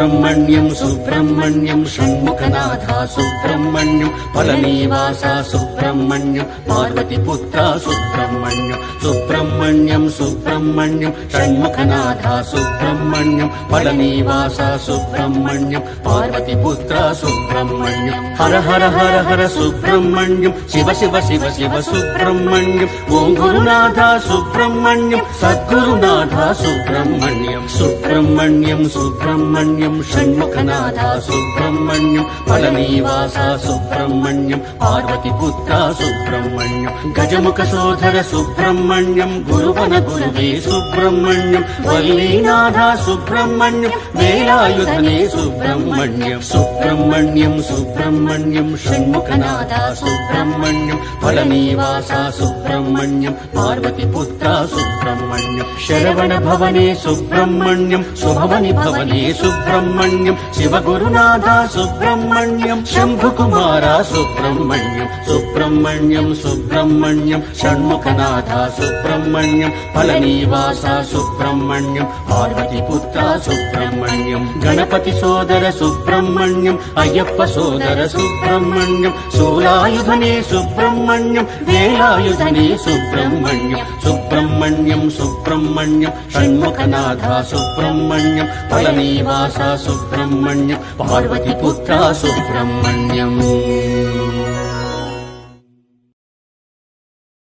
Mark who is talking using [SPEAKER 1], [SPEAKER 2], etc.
[SPEAKER 1] సుబ్రహ్మణ్యం సుబ్రహ్మణ్యం షణ్ముఖనాథ సుబ్రహ్మణ్యం పళనీవాస సుబ్రహ్మణ్యం పార్వతీపుత్ర సుబ్రహ్మణ్యం సుబ్రహ్మణ్యం సుబ్రహ్మణ్యం షణ్ముఖనాథ సుబ్రహ్మణ్యం పళనీవాస సుబ్రహ్మణ్యం పార్వతీపుత్ర సుబ్రహ్మణ్యం హర హర హర హర సుబ్రహ్మణ్యం శివ శివ శివ శివ సుబ్రహ్మణ్యం ఓం గురునాథ సుబ్రహ్మణ్యం సద్గురునాథ సుబ్రహ్మణ్యం సుబ్రహ్మణ్యం సుబ్రహ్మణ్యం షణ్ముఖనాథ సుబ్రహ్మణ్యం పళనీవాస సుబ్రహ్మణ్యం పార్వతీపుత్ర సుబ్రహ్మణ్యం గజముఖ సోదర సుబ్రహ్మణ్యం గురువన గురువే సుబ్రహ్మణ్యం వల్లీనాథ సుబ్రహ్మణ్యం వేలాయుధనే సుబ్రహ్మణ్యం సుబ్రహ్మణ్యం సుబ్రహ్మణ్యం షణ్ముఖనాథ సుబ్రహ్మణ్యం పళనీవాస సుబ్రహ్మణ్యం పార్వతీపుత్ర సుబ్రహ్మణ్యం శరవణ భవనే సుబ్రహ్మణ్యం శుభవని భవనే సుబ్రహ్మణ్యం శివగురునాథ సుబ్రహ్మణ్యం శంభుకుమార సుబ్రహ్మణ్యం సుబ్రహ్మణ్యం సుబ్రహ్మణ్యం షణ్ముఖనాథ సుబ్రహ్మణ్యం పళనీవాస సుబ్రహ్మణ్యం పార్వతీపుత్ర సుబ్రహ్మణ్యం గణపతి సోదర సుబ్రహ్మణ్యం అయ్యప్ప సోదర సుబ్రహ్మణ్యం శూలాయుధనే సుబ్రహ్మణ్యం వేలాయుధనే సుబ్రహ్మణ్యం సుబ్రహ్మణ్యం సుబ్రహ్మణ్యం షణ్ముఖనాథ సుబ్రహ్మణ్యం పళనీవాస సుబ్రహ్మణ్యం పార్వతీపుత్ర సుబ్రహ్మణ్యం